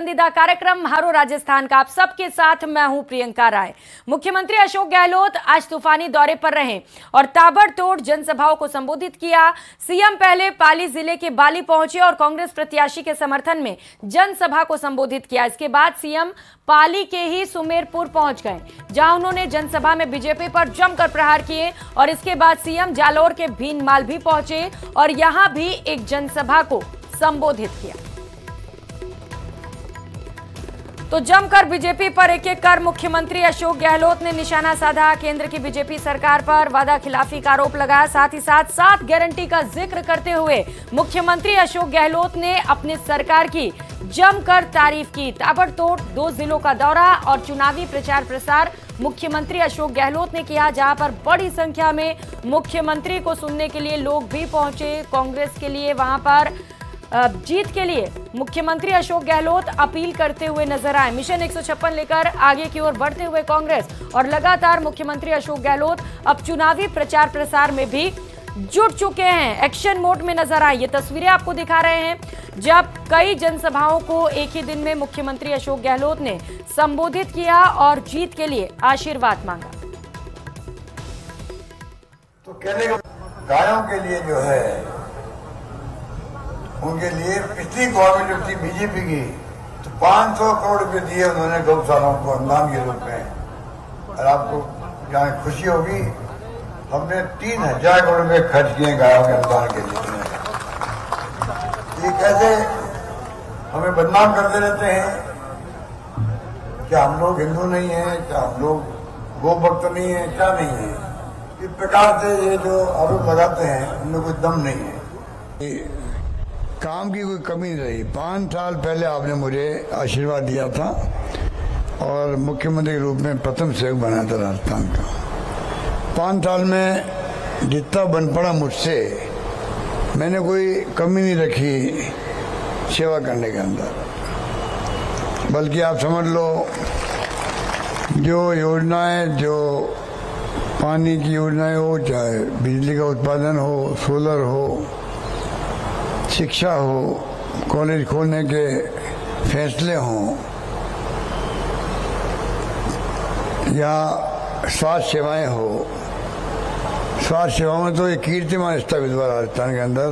पसंदीदा कार्यक्रम हारो राजस्थान का आप सबके साथ मैं हूं प्रियंका राय। मुख्यमंत्री अशोक गहलोत आज तूफानी दौरे पर रहे और ताबड़तोड़ जनसभाओं को संबोधित किया। सीएम पहले पाली जिले के बाली पहुंचे और कांग्रेस प्रत्याशी के समर्थन में जनसभा को संबोधित किया। इसके बाद सीएम पाली के ही सुमेरपुर पहुंच गए, जहां उन्होंने जनसभा में बीजेपी पर जमकर प्रहार किए और इसके बाद सीएम जालोर के भीनमाल भी पहुंचे और यहां भी एक जनसभा को संबोधित किया। तो जमकर बीजेपी पर एक एक कर मुख्यमंत्री अशोक गहलोत ने निशाना साधा। केंद्र की बीजेपी सरकार पर वादा खिलाफी का आरोप लगाया। साथ ही साथ 7 गारंटी का जिक्र करते हुए मुख्यमंत्री अशोक गहलोत ने अपनी सरकार की जमकर तारीफ की। ताबड़तोड़ 2 जिलों का दौरा और चुनावी प्रचार प्रसार मुख्यमंत्री अशोक गहलोत ने किया, जहां पर बड़ी संख्या में मुख्यमंत्री को सुनने के लिए लोग भी पहुंचे। कांग्रेस के लिए वहां पर जीत के लिए मुख्यमंत्री अशोक गहलोत अपील करते हुए नजर आए। मिशन 156 लेकर आगे की ओर बढ़ते हुए कांग्रेस और लगातार मुख्यमंत्री अशोक गहलोत अब चुनावी प्रचार प्रसार में भी जुट चुके हैं, एक्शन मोड में नजर आए। ये तस्वीरें आपको दिखा रहे हैं जब कई जनसभाओं को एक ही दिन में मुख्यमंत्री अशोक गहलोत ने संबोधित किया और जीत के लिए आशीर्वाद मांगा। तो कहने का गायों के लिए जो है, उनके लिए पिछली गवर्नमेंट जो थी बीजेपी की, तो 500 करोड़ रुपए दिए उन्होंने गौशालाओं को अनुदान के रूप में। और आपको जहाँ खुशी होगी, हमने 3000 करोड़ रुपए खर्च किए गायों के अनुदान के लिए। ये कैसे हमें बदनाम करते रहते हैं, क्या हम लोग हिंदू नहीं है, क्या हम लोग गो भक्त नहीं है, क्या नहीं है। इस प्रकार से ये जो आरोप लगाते हैं, उनमें कोई दम नहीं है। काम की कोई कमी नहीं रही। 5 साल पहले आपने मुझे आशीर्वाद दिया था और मुख्यमंत्री के रूप में प्रथम सेवक बनाया था राजस्थान का। 5 साल में जितना बन पड़ा मुझसे, मैंने कोई कमी नहीं रखी सेवा करने के अंदर। बल्कि आप समझ लो, जो योजनाएं, जो पानी की योजनाएं हो, चाहे बिजली का उत्पादन हो, सोलर हो, शिक्षा हो, कॉलेज खोलने के फैसले हों, या स्वास्थ्य सेवाएं हो, स्वास्थ्य सेवाओं में तो एक कीर्तिमान स्थापित हुआ राजस्थान के अंदर।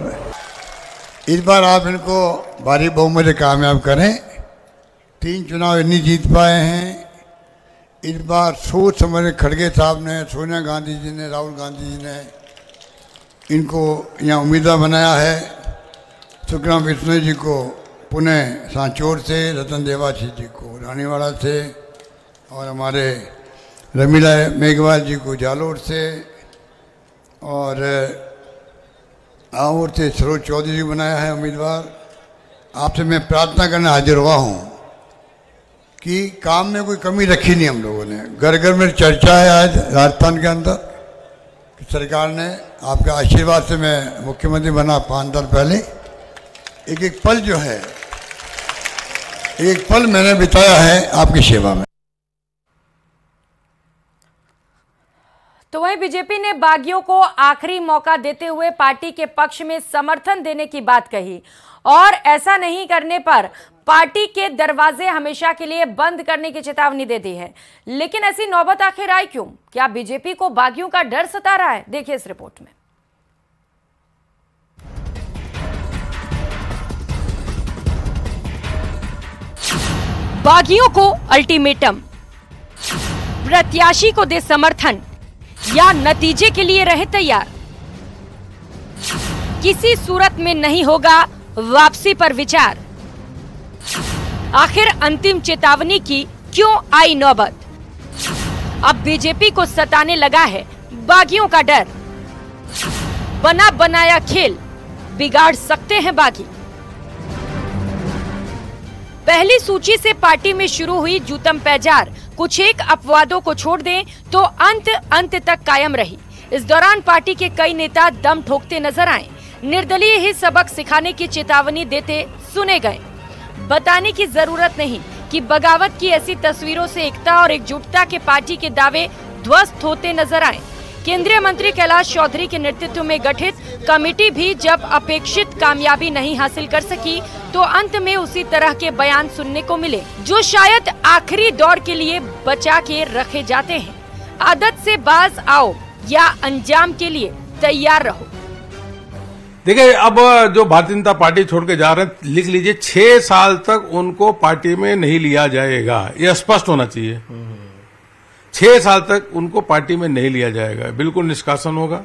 इस बार आप इनको भारी बहुमत से कामयाब करें। 3 चुनाव इतनी जीत पाए हैं। इस बार सोच समझ खड़गे साहब ने, सोनिया गांधी जी ने, राहुल गांधी जी ने इनको यहाँ उम्मीदवार बनाया है। सुखराम विष्णु जी को पुणे सांचौर से, रतन देवासी जी को रानीवाड़ा से, और हमारे रमीला मेघवाल जी को जालोर से, और आउर से सरोज चौधरी जी बनाया है उम्मीदवार। आपसे मैं प्रार्थना करने हाजिर हुआ हूँ कि काम में कोई कमी रखी नहीं हम लोगों ने। घर घर में चर्चा है आज राजस्थान के अंदर कि सरकार ने आपके आशीर्वाद से मैं मुख्यमंत्री बना 5 साल पहले। एक एक पल जो है, एक पल मैंने बिताया है आपकी सेवा में। तो वहीं बीजेपी ने बागियों को आखिरी मौका देते हुए पार्टी के पक्ष में समर्थन देने की बात कही और ऐसा नहीं करने पर पार्टी के दरवाजे हमेशा के लिए बंद करने की चेतावनी दे दी है। लेकिन ऐसी नौबत आखिर आई क्यों? क्या बीजेपी को बागियों का डर सता रहा है? देखिए इस रिपोर्ट में। बागियों को अल्टीमेटम, प्रत्याशी को दे समर्थन या नतीजे के लिए रहे तैयार। किसी सूरत में नहीं होगा वापसी पर विचार। आखिर अंतिम चेतावनी की क्यों आई नौबत? अब बीजेपी को सताने लगा है बागियों का डर। बना बनाया खेल बिगाड़ सकते हैं बागी। पहली सूची से पार्टी में शुरू हुई जूतम पैजार कुछ एक अपवादों को छोड़ दें तो अंत तक कायम रही। इस दौरान पार्टी के कई नेता दम ठोकते नजर आए। निर्दलीय ही सबक सिखाने की चेतावनी देते सुने गए। बताने की जरूरत नहीं कि बगावत की ऐसी तस्वीरों से एकता और एकजुटता के पार्टी के दावे ध्वस्त होते नजर आए। केंद्रीय मंत्री कैलाश चौधरी के नेतृत्व में गठित कमेटी भी जब अपेक्षित कामयाबी नहीं हासिल कर सकी तो अंत में उसी तरह के बयान सुनने को मिले जो शायद आखिरी दौर के लिए बचा के रखे जाते हैं। आदत से बाज आओ या अंजाम के लिए तैयार रहो। देखिए, अब जो भारतीय जनता पार्टी छोड़ के जा रहे हैं, लिख लीजिए 6 साल तक उनको पार्टी में नहीं लिया जाएगा। यह स्पष्ट होना चाहिए। 6 साल तक उनको पार्टी में नहीं लिया जाएगा, बिल्कुल निष्कासन होगा।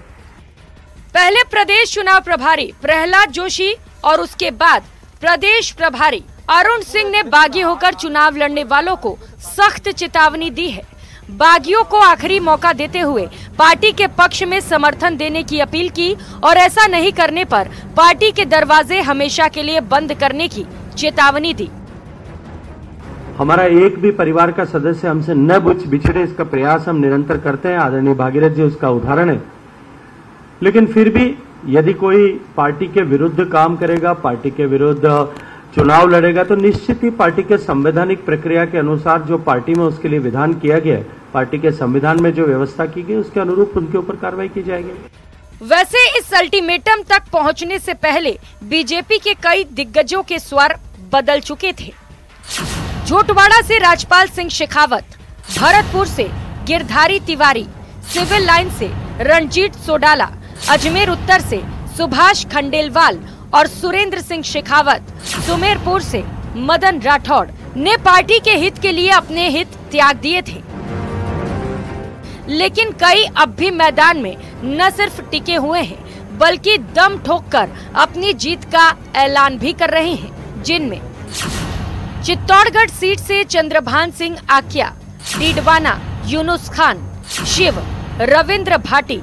पहले प्रदेश चुनाव प्रभारी प्रहलाद जोशी और उसके बाद प्रदेश प्रभारी अरुण सिंह ने बागी होकर चुनाव लड़ने वालों को सख्त चेतावनी दी है। बागियों को आखिरी मौका देते हुए पार्टी के पक्ष में समर्थन देने की अपील की और ऐसा नहीं करने पर पार्टी के दरवाजे हमेशा के लिए बंद करने की चेतावनी दी। हमारा एक भी परिवार का सदस्य हमसे न बिछड़े, इसका प्रयास हम निरंतर करते हैं। आदरणीय भागीरथ जी उसका उदाहरण है। लेकिन फिर भी यदि कोई पार्टी के विरुद्ध काम करेगा, पार्टी के विरुद्ध चुनाव लड़ेगा, तो निश्चित ही पार्टी के संवैधानिक प्रक्रिया के अनुसार जो पार्टी में उसके लिए विधान किया गया है, पार्टी के संविधान में जो व्यवस्था की गई, उसके अनुरूप उनके ऊपर कार्रवाई की जाएगी। वैसे इस अल्टीमेटम तक पहुंचने से पहले बीजेपी के कई दिग्गजों के स्वर बदल चुके थे। झोटवाड़ा से राजपाल सिंह शेखावत, भरतपुर से गिरधारी तिवारी, सिविल लाइन से रणजीत सोडाला, अजमेर उत्तर से सुभाष खंडेलवाल और सुरेंद्र सिंह शेखावत, सुमेरपुर से मदन राठौड़ ने पार्टी के हित के लिए अपने हित त्याग दिए थे। लेकिन कई अब भी मैदान में न सिर्फ टिके हुए हैं बल्कि दम ठोककर अपनी जीत का ऐलान भी कर रहे हैं, जिनमें चित्तौड़गढ़ सीट से चंद्रभान सिंह आकिया, डीडवाना यूनुस खान, शिव, रविंद्र भाटी,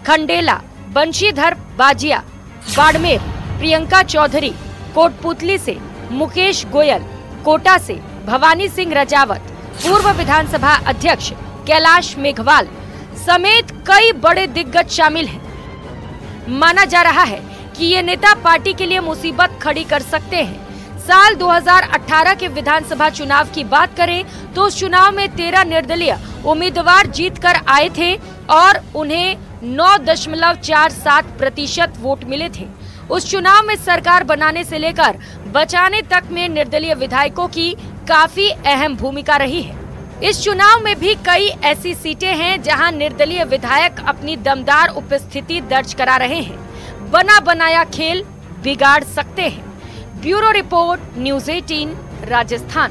खंडेला, बंशीधर बाजिया, बाड़मेर प्रियंका चौधरी, कोटपुतली से मुकेश गोयल, कोटा से भवानी सिंह रजावत, पूर्व विधानसभा अध्यक्ष कैलाश मेघवाल समेत कई बड़े दिग्गज शामिल हैं। माना जा रहा है कि ये नेता पार्टी के लिए मुसीबत खड़ी कर सकते हैं। साल 2018 के विधानसभा चुनाव की बात करें तो उस चुनाव में 13 निर्दलीय उम्मीदवार जीत कर आए थे और उन्हें 9.47% वोट मिले थे। उस चुनाव में सरकार बनाने से लेकर बचाने तक में निर्दलीय विधायकों की काफी अहम भूमिका रही है। इस चुनाव में भी कई ऐसी सीटें हैं जहां निर्दलीय विधायक अपनी दमदार उपस्थिति दर्ज करा रहे हैं। बना बनाया खेल बिगाड़ सकते हैं। Bureau report, news 18 Rajasthan.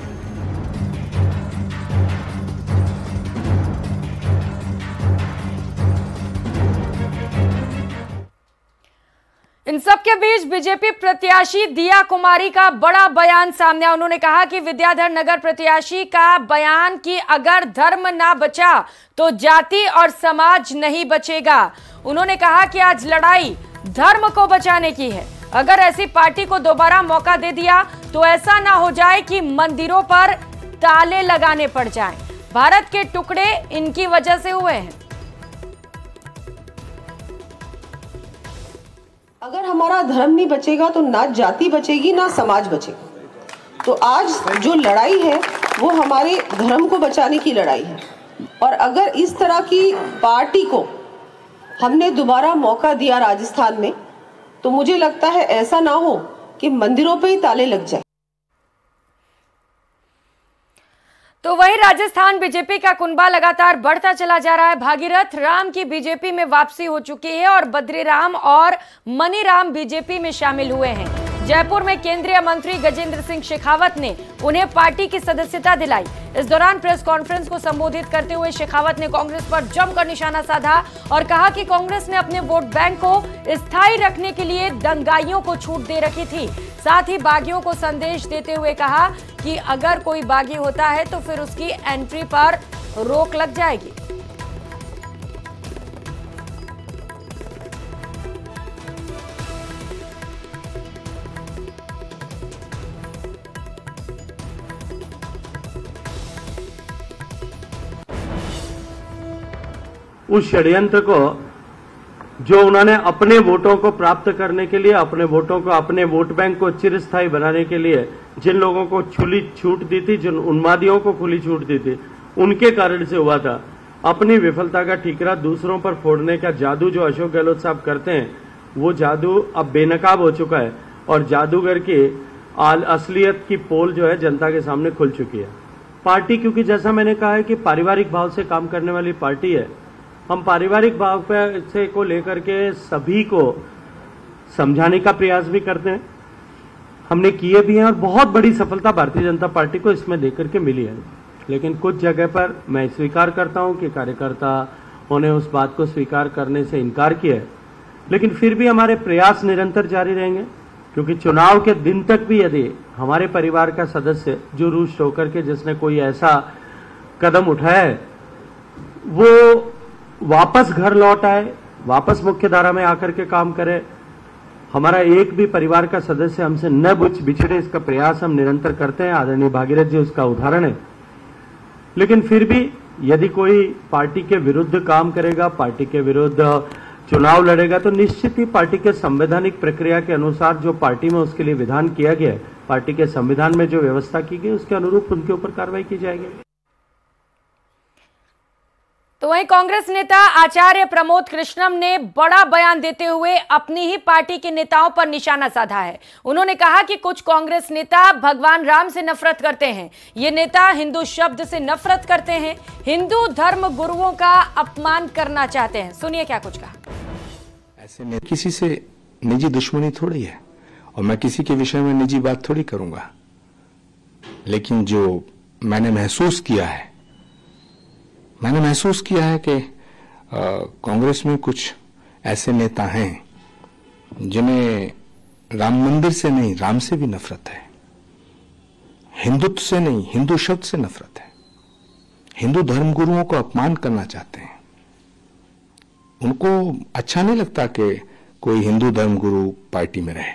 इन सब के बीच बीजेपी प्रत्याशी दिया कुमारी का बड़ा बयान सामने आया। उन्होंने कहा कि विद्याधर नगर प्रत्याशी का बयान कि अगर धर्म ना बचा तो जाति और समाज नहीं बचेगा। उन्होंने कहा कि आज लड़ाई धर्म को बचाने की है। अगर ऐसी पार्टी को दोबारा मौका दे दिया तो ऐसा ना हो जाए कि मंदिरों पर ताले लगाने पड़ जाएं। भारत के टुकड़े इनकी वजह से हुए हैं। अगर हमारा धर्म नहीं बचेगा तो ना जाति बचेगी ना समाज बचेगा। तो आज जो लड़ाई है वो हमारे धर्म को बचाने की लड़ाई है। और अगर इस तरह की पार्टी को हमने दोबारा मौका दिया राजस्थान में तो मुझे लगता है ऐसा ना हो कि मंदिरों पे ही ताले लग जाए। तो वहीं राजस्थान बीजेपी का कुनबा लगातार बढ़ता चला जा रहा है। भागीरथ राम की बीजेपी में वापसी हो चुकी है और बद्रीराम और मनीराम बीजेपी में शामिल हुए हैं। जयपुर में केंद्रीय मंत्री गजेंद्र सिंह शेखावत ने उन्हें पार्टी की सदस्यता दिलाई। इस दौरान प्रेस कॉन्फ्रेंस को संबोधित करते हुए शेखावत ने कांग्रेस पर जमकर निशाना साधा और कहा कि कांग्रेस ने अपने वोट बैंक को स्थायी रखने के लिए दंगाइयों को छूट दे रखी थी। साथ ही बागियों को संदेश देते हुए कहा कि अगर कोई बागी होता है तो फिर उसकी एंट्री पर रोक लग जाएगी। उस षड्यंत्र को जो उन्होंने अपने वोटों को प्राप्त करने के लिए, अपने वोटों को, अपने वोट बैंक को चिरस्थायी बनाने के लिए जिन लोगों को खुली छूट दी थी, जिन उन्मादियों को खुली छूट दी थी, उनके कारण से हुआ था। अपनी विफलता का ठीकरा दूसरों पर फोड़ने का जादू जो अशोक गहलोत साहब करते हैं, वो जादू अब बेनकाब हो चुका है और जादूगर की असलियत की पोल जो है जनता के सामने खुल चुकी है। पार्टी, क्योंकि जैसा मैंने कहा है कि पारिवारिक भाव से काम करने वाली पार्टी है, हम पारिवारिक भाव से को लेकर के सभी को समझाने का प्रयास भी करते हैं, हमने किए भी हैं और बहुत बड़ी सफलता भारतीय जनता पार्टी को इसमें देकर के मिली है। लेकिन कुछ जगह पर मैं स्वीकार करता हूं कि कार्यकर्ताओं ने उस बात को स्वीकार करने से इनकार किया है, लेकिन फिर भी हमारे प्रयास निरंतर जारी रहेंगे, क्योंकि चुनाव के दिन तक भी यदि हमारे परिवार का सदस्य जो रुष्ट होकर के जिसने कोई ऐसा कदम उठाया है वो वापस घर लौट आए, वापस मुख्य धारा में आकर के काम करे, हमारा एक भी परिवार का सदस्य हमसे न बिछड़े, इसका प्रयास हम निरंतर करते हैं। आदरणीय भागीरथ जी उसका उदाहरण है। लेकिन फिर भी यदि कोई पार्टी के विरुद्ध काम करेगा, पार्टी के विरुद्ध चुनाव लड़ेगा, तो निश्चित ही पार्टी के संवैधानिक प्रक्रिया के अनुसार जो पार्टी में उसके लिए विधान किया गया है, पार्टी के संविधान में जो व्यवस्था की गई उसके अनुरूप उनके ऊपर कार्रवाई की जाएगी। तो वहीं कांग्रेस नेता आचार्य प्रमोद कृष्णम ने बड़ा बयान देते हुए अपनी ही पार्टी के नेताओं पर निशाना साधा है। उन्होंने कहा कि कुछ कांग्रेस नेता भगवान राम से नफरत करते हैं, ये नेता हिंदू शब्द से नफरत करते हैं, हिंदू धर्म गुरुओं का अपमान करना चाहते हैं। सुनिए क्या कुछ कहा। ऐसे में किसी से निजी दुश्मनी थोड़ी है और मैं किसी के विषय में निजी बात थोड़ी करूंगा, लेकिन जो मैंने महसूस किया है कि कांग्रेस में कुछ ऐसे नेता हैं जिन्हें राम मंदिर से नहीं, राम से भी नफरत है, हिंदुत्व से नहीं, हिंदू शब्द से नफरत है, हिंदू धर्मगुरुओं को अपमान करना चाहते हैं। उनको अच्छा नहीं लगता कि कोई हिंदू धर्मगुरु पार्टी में रहे।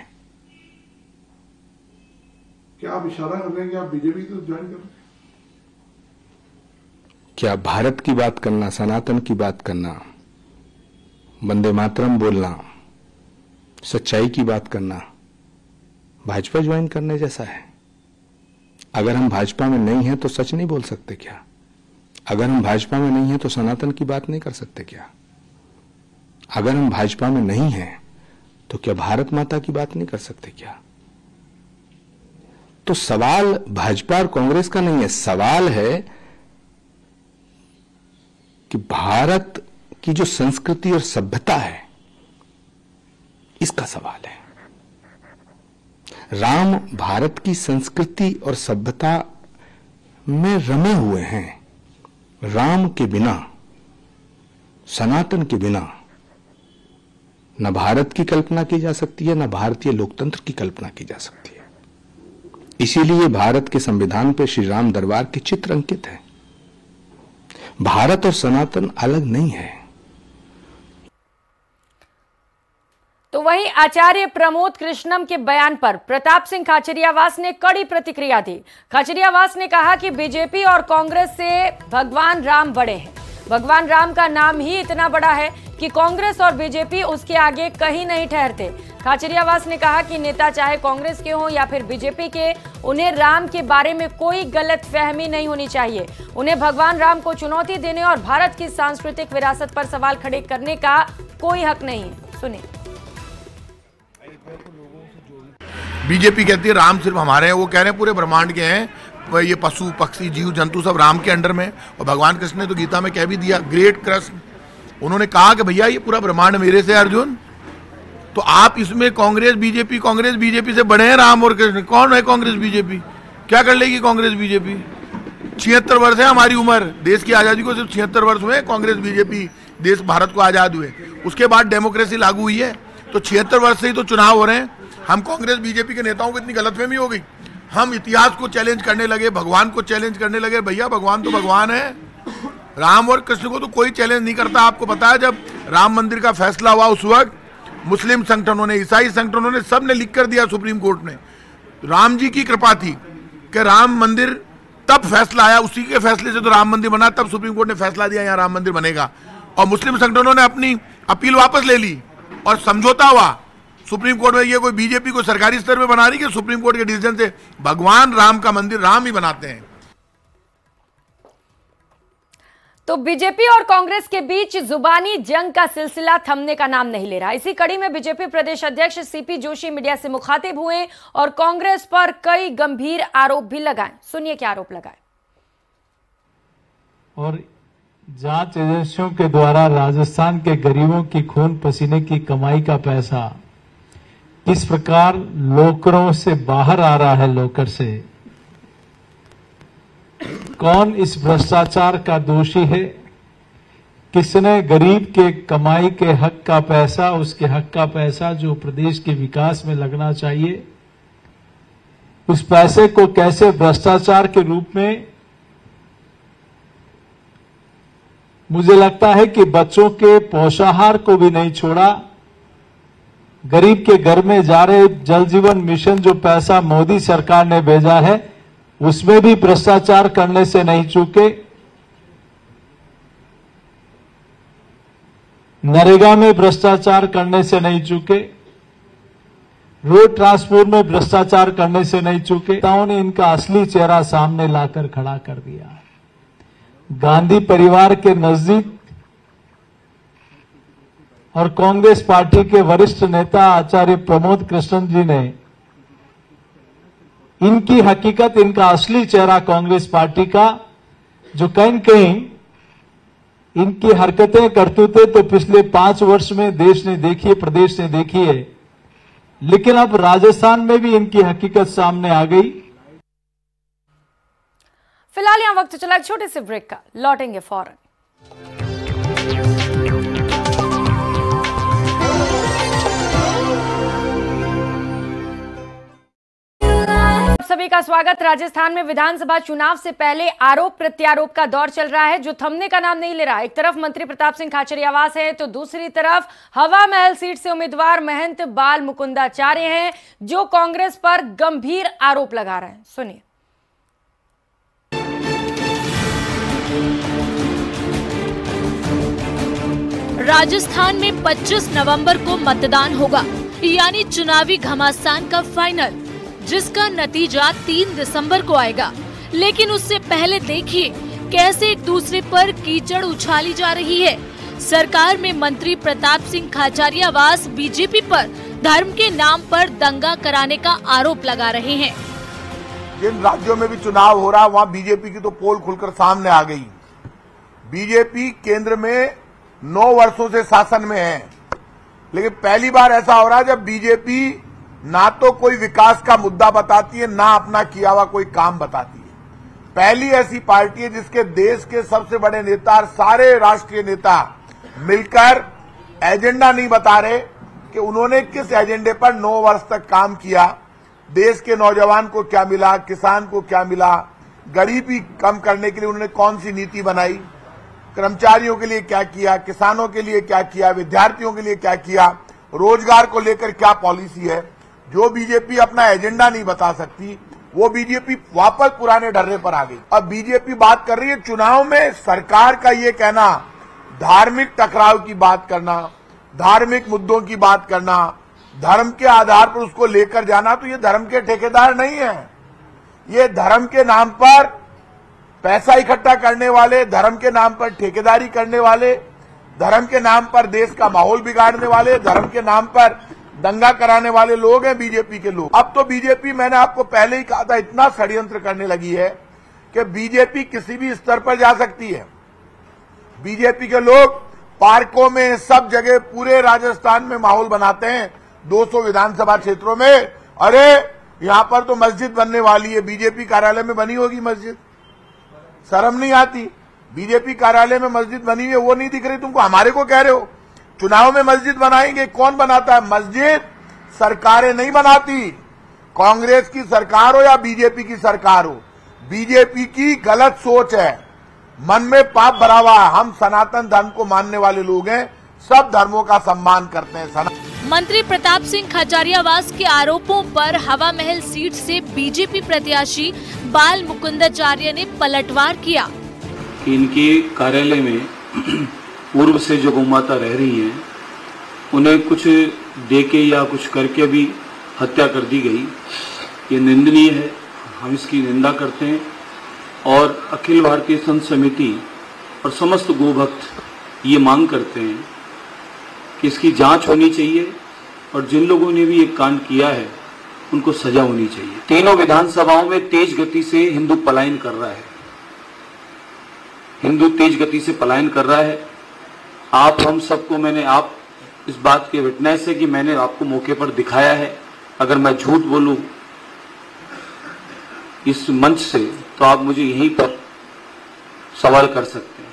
क्या आप इशारा कर रहे हैं कि आप बीजेपी तो ज्वाइन कर रहे हैं? क्या भारत की बात करना, सनातन की बात करना, वंदे मातरम बोलना, सच्चाई की बात करना भाजपा ज्वाइन करने जैसा है? अगर हम भाजपा में नहीं हैं तो सच नहीं बोल सकते क्या? अगर हम भाजपा में नहीं हैं तो सनातन की बात नहीं कर सकते क्या? अगर हम भाजपा में नहीं हैं तो क्या भारत माता की बात नहीं कर सकते क्या? तो सवाल भाजपा और कांग्रेस का नहीं है, सवाल है कि भारत की जो संस्कृति और सभ्यता है, इसका सवाल है। राम भारत की संस्कृति और सभ्यता में रमे हुए हैं। राम के बिना, सनातन के बिना न भारत की कल्पना की जा सकती है, न भारतीय लोकतंत्र की कल्पना की जा सकती है। इसीलिए भारत के संविधान पर श्री राम दरबार के चित्र अंकित है। भारत और सनातन अलग नहीं है। तो वहीं आचार्य प्रमोद कृष्णम के बयान पर प्रताप सिंह खाचरियावास ने कड़ी प्रतिक्रिया दी। खाचरियावास ने कहा कि बीजेपी और कांग्रेस से भगवान राम बड़े हैं। भगवान राम का नाम ही इतना बड़ा है कि कांग्रेस और बीजेपी उसके आगे कहीं नहीं ठहरते। खाचरियावास ने कहा कि नेता चाहे कांग्रेस के हों या फिर बीजेपी के, उन्हें राम के बारे में कोई गलत फहमी नहीं होनी चाहिए। उन्हें भगवान राम को चुनौती देने और भारत की सांस्कृतिक विरासत पर सवाल खड़े करने का कोई हक नहीं है। सुनिए। बीजेपी कहती है राम सिर्फ हमारे हैं, वो कह रहे हैं पूरे ब्रह्मांड के हैं, ये पशु पक्षी जीव जंतु सब राम के अंडर में। और भगवान कृष्ण ने तो गीता में कह भी दिया, ग्रेट कृष्ण, उन्होंने कहा कि भैया ये पूरा ब्रह्मांड मेरे से अर्जुन। तो आप इसमें कांग्रेस बीजेपी से बड़े हैं राम और कृष्ण। कौन है कांग्रेस बीजेपी? क्या कर लेगी कांग्रेस बीजेपी? 76 वर्ष है हमारी उम्र, देश की आजादी को सिर्फ 76 वर्ष हुए कांग्रेस बीजेपी देश भारत को आजाद हुए, उसके बाद डेमोक्रेसी लागू हुई है। तो 76 वर्ष से ही तो चुनाव हो रहे हैं। हम कांग्रेस बीजेपी के नेताओं को इतनी गलतफहमी हो गई, हम इतिहास को चैलेंज करने लगे, भगवान को चैलेंज करने लगे। भैया भगवान तो भगवान है, राम और कृष्ण को तो कोई चैलेंज नहीं करता। आपको पता है जब राम मंदिर का फैसला हुआ उस वक्त मुस्लिम संगठनों ने, ईसाई संगठनों ने, सब ने लिख कर दिया सुप्रीम कोर्ट ने। राम जी की कृपा थी कि राम मंदिर तब फैसला आया, उसी के फैसले से तो राम मंदिर बना, तब सुप्रीम कोर्ट ने फैसला दिया यहाँ राम मंदिर बनेगा। और मुस्लिम संगठनों ने अपनी अपील वापस ले ली और समझौता हुआ सुप्रीम कोर्ट में। ये कोई बीजेपी को सरकारी स्तर पे बना रही कि सुप्रीम कोर्ट के डिसीजन से भगवान राम का मंदिर राम ही बनाते हैं। तो बीजेपी और कांग्रेस के बीच जुबानी जंग का सिलसिला थमने का नाम नहीं ले रहा। इसी कड़ी में बीजेपी प्रदेश अध्यक्ष सीपी जोशी मीडिया से मुखातिब हुए और कांग्रेस पर कई गंभीर आरोप भी लगाए। सुनिए क्या आरोप लगाए। और जांच एजेंसियों के द्वारा राजस्थान के गरीबों की खून पसीने की कमाई का पैसा किस प्रकार लॉकरों से बाहर आ रहा है, लॉकर से, कौन इस भ्रष्टाचार का दोषी है, किसने गरीब के कमाई के हक का पैसा, उसके हक का पैसा जो प्रदेश के विकास में लगना चाहिए, उस पैसे को कैसे भ्रष्टाचार के रूप में, मुझे लगता है कि बच्चों के पोषाहार को भी नहीं छोड़ा, गरीब के घर में जा रहे जल जीवन मिशन जो पैसा मोदी सरकार ने भेजा है उसमें भी भ्रष्टाचार करने से नहीं चूके, नरेगा में भ्रष्टाचार करने से नहीं चूके, रोड ट्रांसपोर्ट में भ्रष्टाचार करने से नहीं चूके। नेताओं ने इनका असली चेहरा सामने लाकर खड़ा कर दिया। गांधी परिवार के नजदीक और कांग्रेस पार्टी के वरिष्ठ नेता आचार्य प्रमोद कृष्णन जी ने इनकी हकीकत, इनका असली चेहरा कांग्रेस पार्टी का, जो कहीं कहीं इनकी हरकतें करतूतें तो पिछले 5 वर्ष में देश ने देखी है, प्रदेश ने देखी है, लेकिन अब राजस्थान में भी इनकी हकीकत सामने आ गई। फिलहाल यहां वक्त चला एक छोटे से ब्रेक का, लौटेंगे फौरन। सभी का स्वागत। राजस्थान में विधानसभा चुनाव से पहले आरोप प्रत्यारोप का दौर चल रहा है जो थमने का नाम नहीं ले रहा। एक तरफ मंत्री प्रताप सिंह खाचरियावास है तो दूसरी तरफ हवा महल सीट से उम्मीदवार महंत बाल मुकुंदाचार्य हैं जो कांग्रेस पर गंभीर आरोप लगा रहे हैं। सुनिए। राजस्थान में 25 नवंबर को मतदान होगा, यानी चुनावी घमासान का फाइनल, जिसका नतीजा 3 दिसंबर को आएगा। लेकिन उससे पहले देखिए कैसे एक दूसरे पर कीचड़ उछाली जा रही है। सरकार में मंत्री प्रताप सिंह खाचरियावास बीजेपी पर धर्म के नाम पर दंगा कराने का आरोप लगा रहे हैं। जिन राज्यों में भी चुनाव हो रहा है वहाँ बीजेपी की तो पोल खुलकर सामने आ गई। बीजेपी केंद्र में 9 वर्षों से शासन में है, लेकिन पहली बार ऐसा हो रहा है जब बीजेपी ना तो कोई विकास का मुद्दा बताती है, ना अपना किया हुआ कोई काम बताती है। पहली ऐसी पार्टी है जिसके देश के सबसे बड़े नेता और सारे राष्ट्रीय नेता मिलकर एजेंडा नहीं बता रहे कि उन्होंने किस एजेंडे पर 9 वर्ष तक काम किया, देश के नौजवान को क्या मिला, किसान को क्या मिला, गरीबी कम करने के लिए उन्होंने कौन सी नीति बनाई, कर्मचारियों के लिए क्या किया, किसानों के लिए क्या किया, विद्यार्थियों के लिए क्या किया, रोजगार को लेकर क्या पॉलिसी है। जो बीजेपी अपना एजेंडा नहीं बता सकती वो बीजेपी वापस पुराने ढर्रे पर आ गई। अब बीजेपी बात कर रही है चुनाव में सरकार का ये कहना, धार्मिक टकराव की बात करना, धार्मिक मुद्दों की बात करना, धर्म के आधार पर उसको लेकर जाना, तो ये धर्म के ठेकेदार नहीं है। ये धर्म के नाम पर पैसा इकट्ठा करने वाले, धर्म के नाम पर ठेकेदारी करने वाले, धर्म के नाम पर देश का माहौल बिगाड़ने वाले, धर्म के नाम पर दंगा कराने वाले लोग हैं बीजेपी के लोग। अब तो बीजेपी, मैंने आपको पहले ही कहा था, इतना षड्यंत्र करने लगी है कि बीजेपी किसी भी स्तर पर जा सकती है। बीजेपी के लोग पार्कों में, सब जगह पूरे राजस्थान में माहौल बनाते हैं। 200 विधानसभा क्षेत्रों में, अरे यहां पर तो मस्जिद बनने वाली है, बीजेपी कार्यालय में बनी होगी मस्जिद, शर्म नहीं आती? बीजेपी कार्यालय में मस्जिद बनी हुई है, वो नहीं दिख रही तुमको, हमारे को कह रहे हो चुनाव में मस्जिद बनाएंगे। कौन बनाता है मस्जिद? सरकारें नहीं बनाती। कांग्रेस की सरकार हो या बीजेपी की सरकार हो, बीजेपी की गलत सोच है, मन में पाप भरा हुआ है। हम सनातन धर्म को मानने वाले लोग हैं, सब धर्मों का सम्मान करते हैं। मंत्री प्रताप सिंह खाचरियावास के आरोपों पर हवा महल सीट से बीजेपी प्रत्याशी बाल मुकुंदाचार्य ने पलटवार किया। इनके कार्यालय में पूर्व से जो गौमाता रह रही हैं, उन्हें कुछ देके या कुछ करके भी हत्या कर दी गई। ये निंदनीय है, हम इसकी निंदा करते हैं। और अखिल भारतीय संत समिति और समस्त गोभक्त ये मांग करते हैं कि इसकी जांच होनी चाहिए और जिन लोगों ने भी ये कांड किया है उनको सजा होनी चाहिए। तीनों विधानसभाओं में तेज गति से हिंदू पलायन कर रहा है, हिंदू तेज गति से पलायन कर रहा है। आप हम सबको आप इस बात के विटनेस है कि मैंने आपको मौके पर दिखाया है। अगर मैं झूठ बोलूं इस मंच से तो आप मुझे यहीं पर सवाल कर सकते हैं।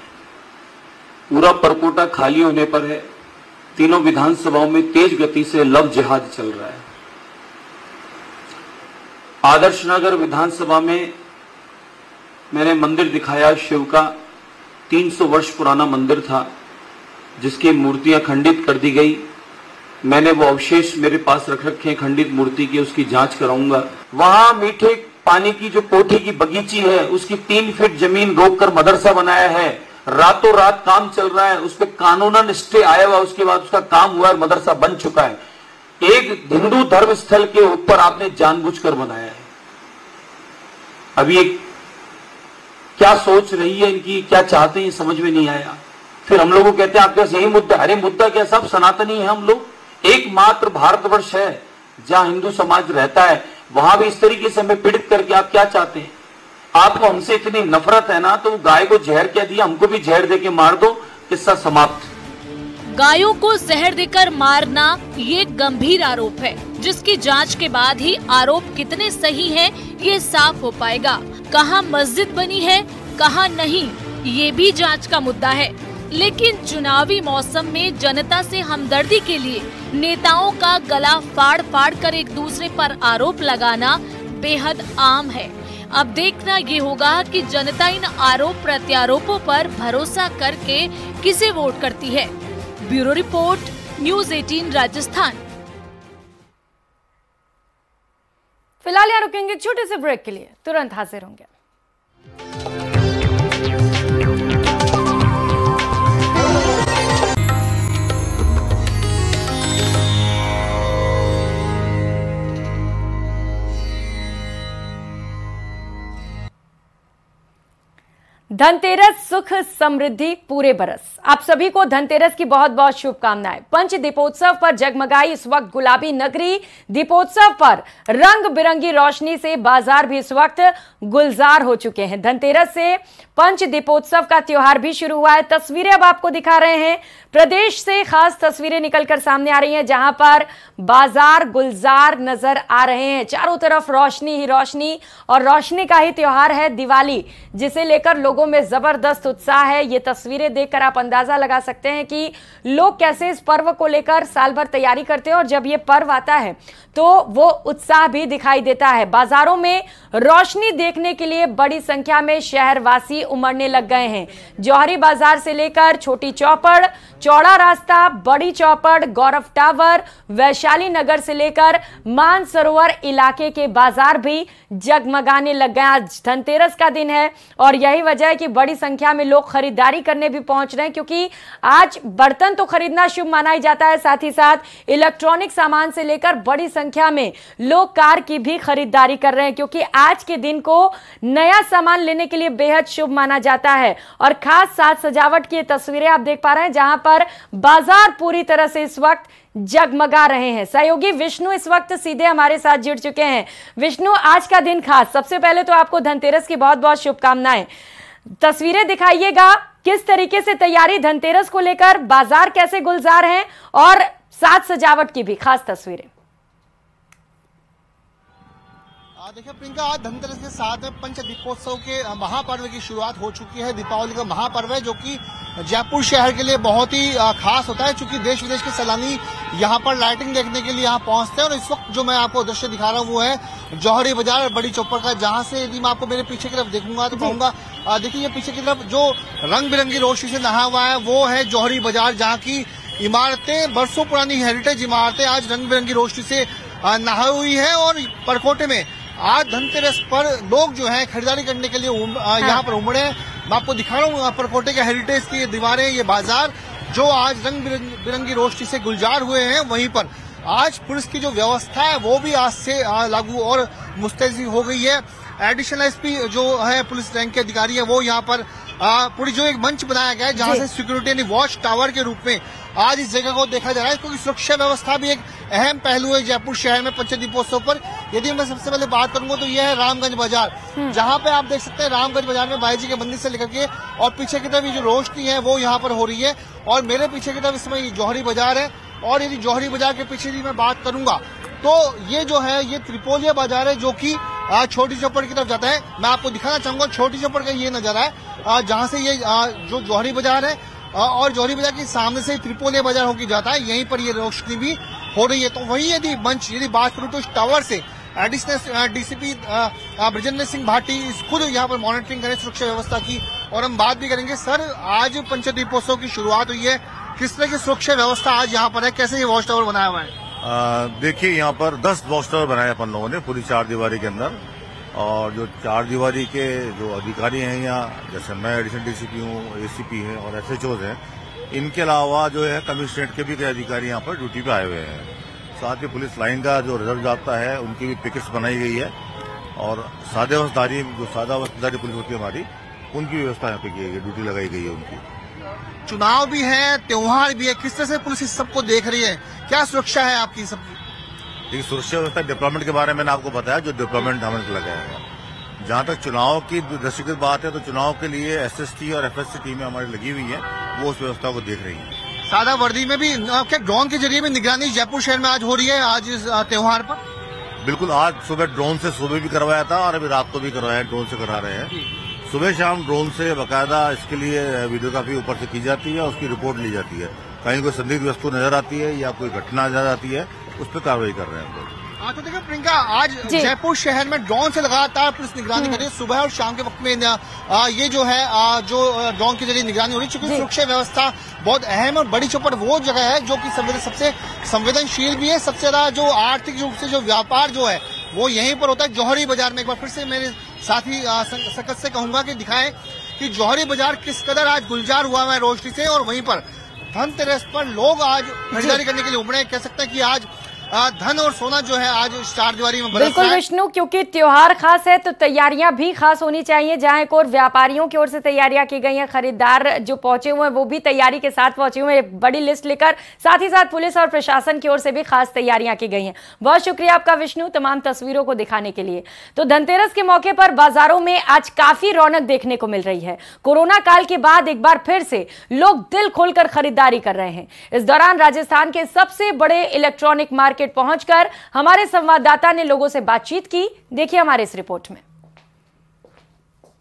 पूरा परकोटा खाली होने पर है, तीनों विधानसभाओं में तेज गति से लव जिहाद चल रहा है। आदर्श नगर विधानसभा में मैंने मंदिर दिखाया, शिव का 300 वर्ष पुराना मंदिर था जिसकी मूर्तियां खंडित कर दी गई। मैंने वो अवशेष मेरे पास रख रखे हैं खंडित मूर्ति की, उसकी जांच कराऊंगा। वहां मीठे पानी की जो कोठी की बगीची है उसकी 3 फीट जमीन रोककर मदरसा बनाया है। रातों रात काम चल रहा है, उस पर कानूनन स्टे आया हुआ, उसके बाद उसका काम हुआ और मदरसा बन चुका है। एक हिंदू धर्म स्थल के ऊपर आपने जानबूझकर बनाया है। अभी एक क्या सोच रही है इनकी, क्या चाहते हैं समझ में नहीं आया। फिर हम लोगों को कहते हैं आपके पास यही मुद्दा, अरे मुद्दा क्या, सब सनातनी है हम लोग। एकमात्र भारतवर्ष है जहां हिंदू समाज रहता है, वहां भी इस तरीके से हमें पीड़ित करके आप क्या चाहते हैं? आपको हमसे इतनी नफरत है ना तो गाय को जहर क्या दिया, हमको भी जहर देके मार दो, किस्सा समाप्त। गायों को जहर देकर मारना ये गंभीर आरोप है, जिसकी जांच के बाद ही आरोप कितने सही हैं ये साफ हो पाएगा। कहाँ मस्जिद बनी है कहाँ नहीं, ये भी जांच का मुद्दा है। लेकिन चुनावी मौसम में जनता से हमदर्दी के लिए नेताओं का गला फाड़ फाड़ कर एक दूसरे पर आरोप लगाना बेहद आम है। अब देखना ये होगा कि जनता इन आरोप प्रत्यारोपों पर भरोसा करके किसे वोट करती है। Bureau report, news 18 Rajasthan. फिलहाल यहाँ रुकेंगे छोटे से ब्रेक के लिए, तुरंत हाजिर होंगे। धनतेरस सुख समृद्धि पूरे बरस। आप सभी को धनतेरस की बहुत बहुत शुभकामनाएं। पंच दीपोत्सव पर जगमगाई इस वक्त गुलाबी नगरी। दीपोत्सव पर रंग बिरंगी रोशनी से बाजार भी इस वक्त गुलजार हो चुके हैं। धनतेरस से पंच दीपोत्सव का त्योहार भी शुरू हुआ है। तस्वीरें अब आपको दिखा रहे हैं, प्रदेश से खास तस्वीरें निकलकर सामने आ रही हैं जहां पर बाजार गुलजार नजर आ रहे हैं। चारों तरफ रोशनी ही रोशनी, और रोशनी का ही त्योहार है दिवाली, जिसे लेकर लोगों में जबरदस्त उत्साह है। ये तस्वीरें देखकर आप अंदाजा लगा सकते हैं कि लोग कैसे इस पर्व को लेकर साल भर तैयारी करते हैं, और जब ये पर्व आता है तो वो उत्साह भी दिखाई देता है। बाजारों में रोशनी देखने के लिए बड़ी संख्या में शहरवासी उमड़ने लग गए हैं। जौहरी बाजार से लेकर छोटी चौपड़, चौड़ा रास्ता, बड़ी चौपड़, गौरव टावर, वैशाली नगर से लेकर मानसरोवर इलाके के बाजार भी जगमगाने लग गए। आज धनतेरस का दिन है और यही वजह है कि बड़ी संख्या में लोग खरीदारी करने भी पहुंच रहे हैं, क्योंकि आज बर्तन तो खरीदना शुभ माना ही जाता है, साथ ही साथ इलेक्ट्रॉनिक सामान से लेकर बड़ी संख्या में लोग कार की भी खरीदारी कर रहे हैं, क्योंकि आज के दिन को नया सामान लेने के लिए बेहद शुभ माना जाता है। और खास साज सजावट की तस्वीरें आप देख पा रहे हैं जहां पर बाजार पूरी तरह से इस वक्त जगमगा रहे हैं। सहयोगी विष्णु इस वक्त सीधे हमारे साथ जुड़ चुके हैं। विष्णु, आज का दिन खास, सबसे पहले तो आपको धनतेरस की बहुत बहुत शुभकामनाएं। तस्वीरें दिखाइएगा, किस तरीके से तैयारी धनतेरस को लेकर, बाजार कैसे गुलजार हैं, और साज सजावट की भी खास तस्वीरें। देखिए प्रियंका, आज धनतेरस के साथ में पंच दीपोत्सव के महापर्व की शुरुआत हो चुकी है। दीपावली का महापर्व है जो कि जयपुर शहर के लिए बहुत ही खास होता है, क्योंकि देश विदेश के सैलानी यहाँ पर लाइटिंग देखने के लिए यहाँ पहुंचते हैं। और इस वक्त जो मैं आपको दृश्य दिखा रहा हूँ वो है जौहरी बाजार बड़ी चौपड़ का, जहाँ से यदि मैं आपको मेरे पीछे की तरफ देखूंगा तो कहूंगा, देखिए ये पीछे की तरफ जो रंग बिरंगी रोशनी से नहा हुआ है वो है जौहरी बाजार, जहाँ की इमारतें, बरसों पुरानी हेरिटेज इमारतें आज रंग बिरंगी रोशनी से नहा हुई है। और परकोटे में आज धनतेरस पर लोग जो है खरीदारी करने के लिए यहाँ पर उमड़े हैं। मैं आपको दिखा रहा हूँ परकोटे के हेरिटेज की दीवारें, ये बाजार जो आज रंग बिरंगी रोशनी से गुलजार हुए हैं। वहीं पर आज पुलिस की जो व्यवस्था है वो भी आज से लागू और मुस्तैदी हो गई है। एडिशनल एसपी जो है पुलिस रैंक के अधिकारी है वो यहाँ पर पूरी जो एक मंच बनाया गया है जहां से सिक्योरिटी यानी वॉच टावर के रूप में आज इस जगह को देखा जा रहा है, क्योंकि सुरक्षा व्यवस्था भी एक अहम पहलू है जयपुर शहर में पंच दीपोत्सव पर। यदि मैं सबसे पहले बात करूंगा तो यह है रामगंज बाजार, जहां पे आप देख सकते हैं रामगंज बाजार में बाईजी के मंदिर से लेकर के और पीछे की तरफ ये जो रोशनी है वो यहाँ पर हो रही है, और मेरे पीछे की तरफ इस समय जौहरी बाजार है, और यदि जौहरी बाजार के पीछे की मैं बात करूंगा तो ये जो है ये त्रिपोलिया बाजार है जो कि छोटी चौपड़ की तरफ जाता है। मैं आपको दिखाना चाहूंगा छोटी चौपड़ का ये नजारा है जहां से ये जो जौहरी बाजार है और जौहरी बाजार के सामने से त्रिपोलिया बाजार होकर जाता है, यहीं पर ये रोशनी भी हो रही है। तो वही यदि मंच यदि बात करूं तो इस टावर से एडिशनल डीसीपी ब्रजेंद्र सिंह भाटी खुद यहाँ पर मॉनिटरिंग करें सुरक्षा व्यवस्था की, और हम बात भी करेंगे। सर, आज पंच दीपोत्सव की शुरुआत हुई है, किस तरह की सुरक्षा व्यवस्था आज यहाँ पर है, कैसे ये वॉच टावर बनाया हुआ है? देखिए, यहाँ पर 10 वॉच टावर बनाए अपन लोगों ने पूरी 4 दीवारी के अंदर, और जो 4 दीवारी के जो अधिकारी हैं यहाँ, जैसे मैं एडिशनल डीसीपी हूँ, एसीपी है और एसएचओज हैं, इनके अलावा जो है कमिश्नरेट के भी कई अधिकारी यहाँ पर ड्यूटी पे आए हुए हैं। साथ ही पुलिस लाइन का जो रिजर्व जाब्ता है उनकी भी पिकेट्स बनाई गई है, और सादा वस्त्रधारी पुलिस होती है हमारी, उनकी व्यवस्था यहाँ पे की गई, ड्यूटी लगाई गई है उनकी। चुनाव भी है, त्योहार भी है, किस तरह से पुलिस इस सबको देख रही है, क्या सुरक्षा है आपकी सबकी? देखिए, सुरक्षा व्यवस्था डिप्लॉयमेंट के बारे में मैंने आपको बताया, जो डिप्लॉयमेंट हमने लगाया है। जहां तक चुनाव की दृष्टिगत बात है तो चुनाव के लिए एसएसटी और एफएसटी टीमें हमारी लगी हुई है, वो उस व्यवस्था को देख रही है। सादा वर्दी में भी क्या ड्रोन के जरिए भी निगरानी जयपुर शहर में आज हो रही है, आज इस त्योहार पर? बिल्कुल, आज सुबह ड्रोन से सुबह भी करवाया था और अभी रात को भी करवाया, ड्रोन से करा रहे हैं। सुबह शाम ड्रोन से बाकायदा इसके लिए वीडियोग्राफी ऊपर से की जाती है, उसकी रिपोर्ट ली जाती है। कहीं कोई संदिग्ध वस्तु नजर आती है या कोई घटना नजर आती है, उस पर कार्रवाई कर रहे हैं हम लोग। तो देखिए प्रियंका, आज जयपुर शहर में ड्रोन से लगातार पुलिस निगरानी कर रही है। सुबह और शाम के वक्त में ये जो है जो ड्रोन के जरिए निगरानी हो रही है, चूंकि सुरक्षा व्यवस्था बहुत अहम और बड़ी चौपड़ वो जगह है जो कि सबसे संवेदनशील भी है। सबसे ज्यादा जो आर्थिक रूप से जो व्यापार जो है वो यहीं पर होता है, जौहरी बाजार में। एक बार फिर से मेरे साथी सकत से कहूंगा कि दिखाएं कि जौहरी बाजार किस कदर आज गुलजार हुआ है रोशनी से, और वहीं पर धनतेरस पर लोग आज खरीदारी करने के लिए उमड़े। कह सकते हैं कि आज धन और सोना जो है आज चार दीवारी में बरस रहा है। बिल्कुल विष्णु, क्योंकि त्योहार खास है तो तैयारियां भी खास होनी चाहिए। जहां एक और व्यापारियों की ओर से तैयारियां की गई हैं, खरीदार जो पहुंचे हुए हैं वो भी तैयारी के साथ पहुंचे हुए हैं, बड़ी लिस्ट लेकर। साथ ही साथ पुलिस और प्रशासन की ओर से भी खास तैयारियां की गई हैं। बहुत शुक्रिया आपका विष्णु, तमाम तस्वीरों को दिखाने के लिए। तो धनतेरस के मौके पर बाजारों में आज काफी रौनक देखने को मिल रही है। कोरोना काल के बाद एक बार फिर से लोग दिल खोलकर खरीदारी कर रहे हैं। इस दौरान राजस्थान के सबसे बड़े इलेक्ट्रॉनिक मार्केट पहुंचकर हमारे संवाददाता ने लोगों से बातचीत की। देखिए हमारे इस रिपोर्ट में।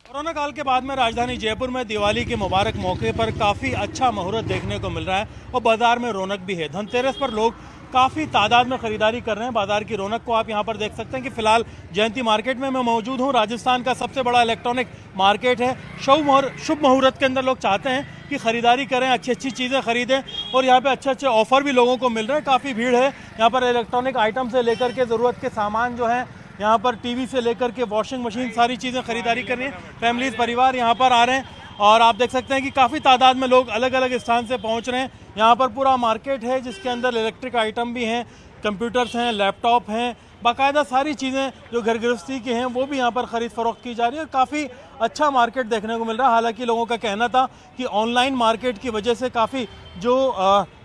कोरोना काल के बाद में राजधानी जयपुर में दिवाली के मुबारक मौके पर काफी अच्छा मुहूर्त देखने को मिल रहा है और बाजार में रौनक भी है। धनतेरस पर लोग काफी तादाद में खरीदारी कर रहे हैं। बाजार की रौनक को आप यहां पर देख सकते हैं कि फिलहाल जयंती मार्केट में मैं मौजूद हूं। राजस्थान का सबसे बड़ा इलेक्ट्रॉनिक मार्केट है। शुभ मुहूर्त के अंदर लोग चाहते हैं कि खरीदारी करें, अच्छी अच्छी चीज़ें खरीदें और यहाँ पे अच्छे अच्छे ऑफर भी लोगों को मिल रहे हैं। काफ़ी भीड़ है यहाँ पर। इलेक्ट्रॉनिक आइटम से लेकर के ज़रूरत के सामान जो है यहाँ पर, टीवी से लेकर के वॉशिंग मशीन, सारी चीज़ें खरीदारी कर रही हैं। फैमिलीज, परिवार यहाँ पर आ रहे हैं और आप देख सकते हैं कि काफ़ी तादाद में लोग अलग अलग स्थान से पहुँच रहे हैं। यहाँ पर पूरा मार्केट है जिसके अंदर इलेक्ट्रिक आइटम भी हैं, कंप्यूटर्स हैं, लैपटॉप हैं, बाकायदा सारी चीज़ें जो घर गृहस्थी की हैं वो भी यहाँ पर ख़रीद फरोख्त की जा रही है। काफ़ी अच्छा मार्केट देखने को मिल रहा है। हालांकि लोगों का कहना था कि ऑनलाइन मार्केट की वजह से काफ़ी जो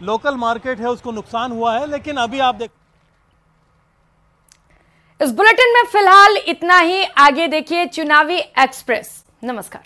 लोकल मार्केट है उसको नुकसान हुआ है, लेकिन अभी आप देख। इस बुलेटिन में फिलहाल इतना ही। आगे देखिए चुनावी एक्सप्रेस। नमस्कार।